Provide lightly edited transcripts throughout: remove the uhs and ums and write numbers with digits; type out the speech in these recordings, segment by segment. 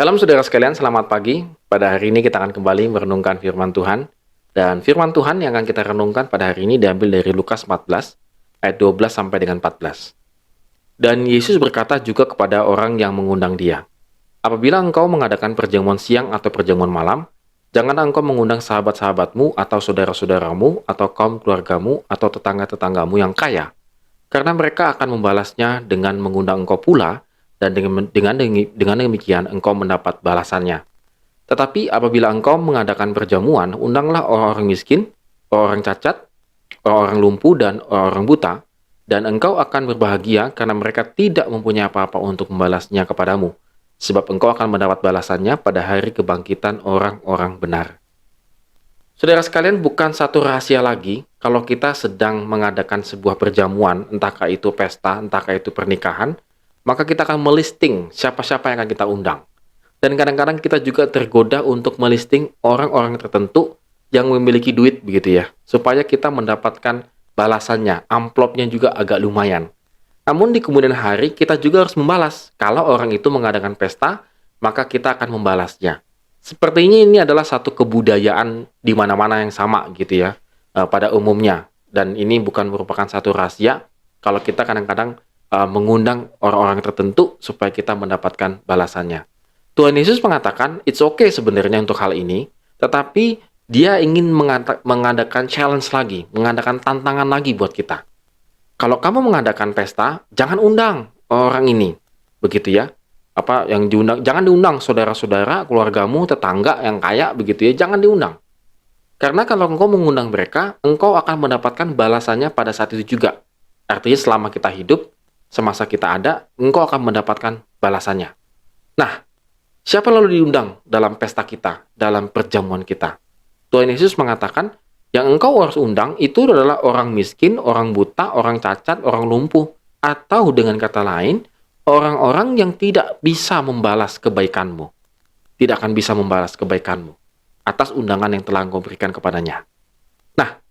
Salam saudara sekalian, selamat pagi. Pada hari ini kita akan kembali merenungkan firman Tuhan. Dan firman Tuhan yang akan kita renungkan pada hari ini diambil dari Lukas 14, ayat 12 sampai dengan 14. Dan Yesus berkata juga kepada orang yang mengundang dia, "Apabila engkau mengadakan perjamuan siang atau perjamuan malam, jangan engkau mengundang sahabat-sahabatmu atau saudara-saudaramu atau kaum keluargamu atau tetangga-tetanggamu yang kaya, karena mereka akan membalasnya dengan mengundang engkau pula, dan dengan demikian engkau mendapat balasannya. Tetapi apabila engkau mengadakan perjamuan, undanglah orang-orang miskin, orang cacat, orang lumpuh, dan orang buta, dan engkau akan berbahagia karena mereka tidak mempunyai apa-apa untuk membalasnya kepadamu, sebab engkau akan mendapat balasannya pada hari kebangkitan orang-orang benar." Saudara sekalian, bukan satu rahasia lagi kalau kita sedang mengadakan sebuah perjamuan, entahkah itu pesta, entahkah itu pernikahan, maka kita akan melisting siapa-siapa yang akan kita undang. Dan kadang-kadang kita juga tergoda untuk melisting orang-orang tertentu yang memiliki duit begitu ya, supaya kita mendapatkan balasannya, amplopnya juga agak lumayan. Namun di kemudian hari kita juga harus membalas. Kalau orang itu mengadakan pesta, maka kita akan membalasnya. Sepertinya ini adalah satu kebudayaan di mana-mana yang sama gitu ya, pada umumnya. Dan ini bukan merupakan satu rahasia kalau kita kadang-kadang mengundang orang-orang tertentu supaya kita mendapatkan balasannya. Tuhan Yesus mengatakan, it's okay sebenarnya untuk hal ini, tetapi dia ingin mengadakan challenge lagi, mengadakan tantangan lagi buat kita. Kalau kamu mengadakan pesta, jangan undang orang ini, begitu ya. Yang diundang, jangan diundang saudara-saudara, keluargamu, tetangga yang kaya, begitu ya, jangan diundang. Karena kalau engkau mengundang mereka, engkau akan mendapatkan balasannya pada saat itu juga. Artinya selama kita hidup, semasa kita ada, engkau akan mendapatkan balasannya. Nah, siapa lalu diundang dalam pesta kita, dalam perjamuan kita? Tuhan Yesus mengatakan, yang engkau harus undang itu adalah orang miskin, orang buta, orang cacat, orang lumpuh. Atau dengan kata lain, orang-orang yang tidak bisa membalas kebaikanmu. Tidak akan bisa membalas kebaikanmu atas undangan yang telah engkau berikan kepadanya. Nah,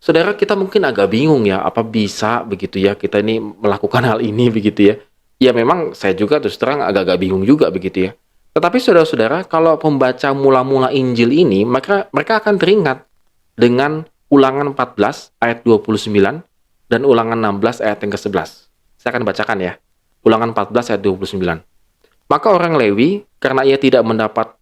saudara, kita mungkin agak bingung ya, apa bisa begitu ya kita ini melakukan hal ini begitu ya. Ya memang saya juga terus terang agak-agak bingung juga begitu ya. Tetapi saudara-saudara, kalau pembaca mula-mula Injil ini, maka mereka akan teringat dengan Ulangan 14 ayat 29 dan Ulangan 16 ayat yang ke-11. Saya akan bacakan ya. Ulangan 14 ayat 29. "Maka orang Lewi, karena ia tidak mendapat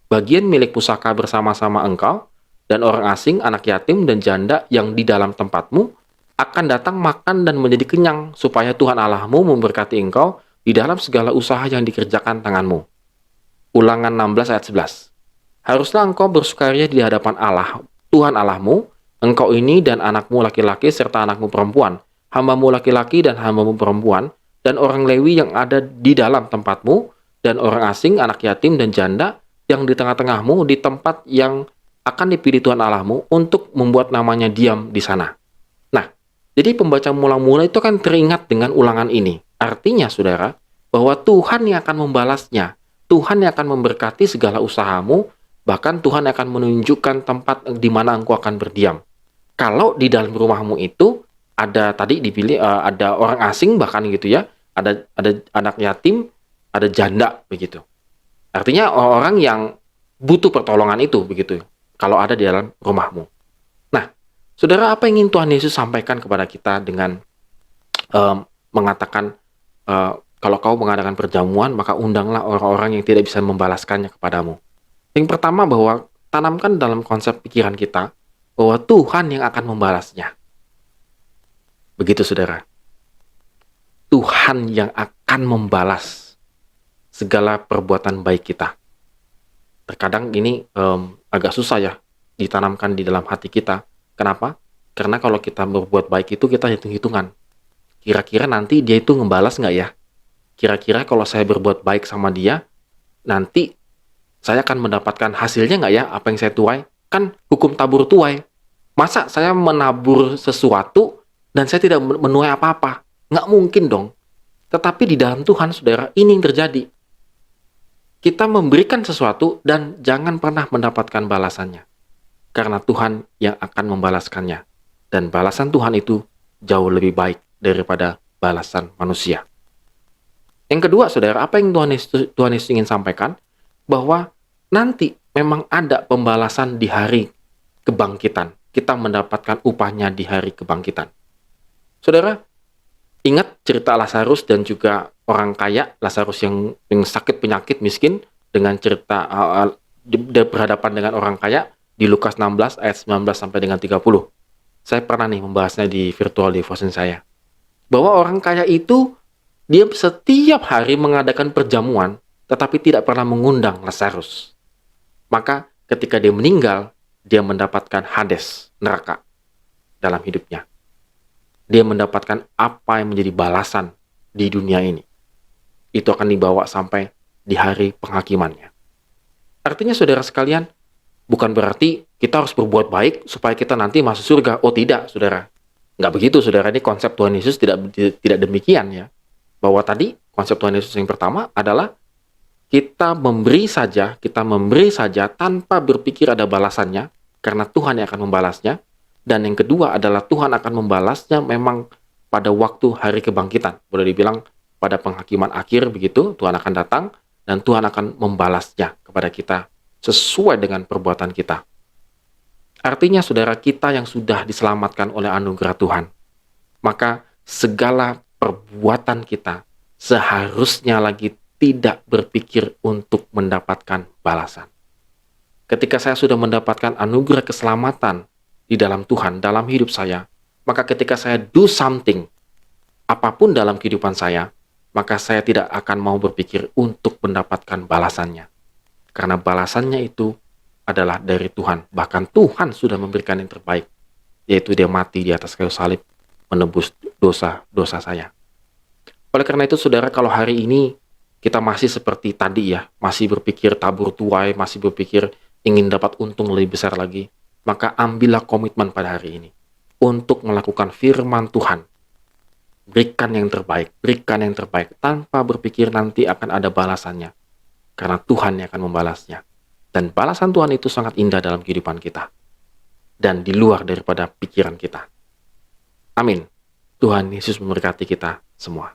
bagian milik pusaka bersama-sama engkau, dan orang asing, anak yatim, dan janda yang di dalam tempatmu, akan datang makan dan menjadi kenyang, supaya Tuhan Allahmu memberkati engkau di dalam segala usaha yang dikerjakan tanganmu." Ulangan 16 ayat 11. "Haruslah engkau bersukaria di hadapan Allah, Tuhan Allahmu, engkau ini dan anakmu laki-laki serta anakmu perempuan, hambamu laki-laki dan hambamu perempuan, dan orang Lewi yang ada di dalam tempatmu, dan orang asing, anak yatim, dan janda yang di tengah-tengahmu, di tempat yang akan dipilih Tuhan Allahmu untuk membuat namanya diam di sana." Nah, jadi pembaca mula-mula itu kan teringat dengan ulangan ini. Artinya, saudara, bahwa Tuhan yang akan membalasnya. Tuhan yang akan memberkati segala usahamu, bahkan Tuhan akan menunjukkan tempat di mana engkau akan berdiam. Kalau di dalam rumahmu itu ada tadi dipilih ada orang asing bahkan gitu ya, ada anak yatim, ada janda begitu. Artinya orang yang butuh pertolongan itu begitu. Kalau ada di dalam rumahmu. Nah, saudara, apa yang ingin Tuhan Yesus sampaikan kepada kita dengan mengatakan kalau kau mengadakan perjamuan, maka undanglah orang-orang yang tidak bisa membalaskannya kepadamu. Yang pertama, bahwa tanamkan dalam konsep pikiran kita bahwa Tuhan yang akan membalasnya. Begitu, saudara. Tuhan yang akan membalas segala perbuatan baik kita. Terkadang ini agak susah ya ditanamkan di dalam hati kita. Kenapa? Karena kalau kita berbuat baik itu kita hitung-hitungan. Kira-kira nanti dia itu ngebalas nggak ya? Kira-kira kalau saya berbuat baik sama dia, nanti saya akan mendapatkan hasilnya nggak ya apa yang saya tuai? Kan hukum tabur tuai. Masa saya menabur sesuatu dan saya tidak menuai apa-apa? Nggak mungkin dong. Tetapi di dalam Tuhan, saudara, ini yang terjadi. Kita memberikan sesuatu dan jangan pernah mendapatkan balasannya. Karena Tuhan yang akan membalaskannya. Dan balasan Tuhan itu jauh lebih baik daripada balasan manusia. Yang kedua, saudara, apa yang Tuhan Yesus ingin sampaikan? bahwa nanti memang ada pembalasan di hari kebangkitan. Kita mendapatkan upahnya di hari kebangkitan. Saudara, ingat cerita Lazarus dan juga orang kaya, Lazarus yang sakit penyakit miskin, dengan cerita berhadapan dengan orang kaya di Lukas 16 ayat 19 sampai dengan 30. Saya pernah nih membahasnya di virtual devotion saya. Bahwa orang kaya itu, dia setiap hari mengadakan perjamuan, tetapi tidak pernah mengundang Lazarus. Maka ketika dia meninggal, dia mendapatkan Hades, neraka, dalam hidupnya. Dia mendapatkan apa yang menjadi balasan di dunia ini. Itu akan dibawa sampai di hari penghakimannya. Artinya saudara sekalian, bukan berarti kita harus berbuat baik supaya kita nanti masuk surga. Oh tidak, saudara. Nggak begitu, saudara. Ini konsep Tuhan Yesus tidak demikian ya. Bahwa tadi konsep Tuhan Yesus yang pertama adalah kita memberi saja tanpa berpikir ada balasannya, karena Tuhan yang akan membalasnya. Dan yang kedua adalah Tuhan akan membalasnya memang pada waktu hari kebangkitan. Boleh dibilang pada penghakiman akhir begitu, Tuhan akan datang dan Tuhan akan membalasnya kepada kita sesuai dengan perbuatan kita. Artinya saudara, kita yang sudah diselamatkan oleh anugerah Tuhan, maka segala perbuatan kita seharusnya lagi tidak berpikir untuk mendapatkan balasan. Ketika saya sudah mendapatkan anugerah keselamatan di dalam Tuhan, dalam hidup saya, maka ketika saya do something, apapun dalam kehidupan saya, maka saya tidak akan mau berpikir untuk mendapatkan balasannya. Karena balasannya itu adalah dari Tuhan. Bahkan Tuhan sudah memberikan yang terbaik, yaitu dia mati di atas kayu salib, menebus dosa-dosa saya. Oleh karena itu, saudara, kalau hari ini kita masih seperti tadi ya, masih berpikir tabur tuai, masih berpikir ingin dapat untung lebih besar lagi, maka ambillah komitmen pada hari ini untuk melakukan firman Tuhan. Berikan yang terbaik tanpa berpikir nanti akan ada balasannya. Karena Tuhan yang akan membalasnya. Dan balasan Tuhan itu sangat indah dalam kehidupan kita. Dan di luar daripada pikiran kita. Amin. Tuhan Yesus memberkati kita semua.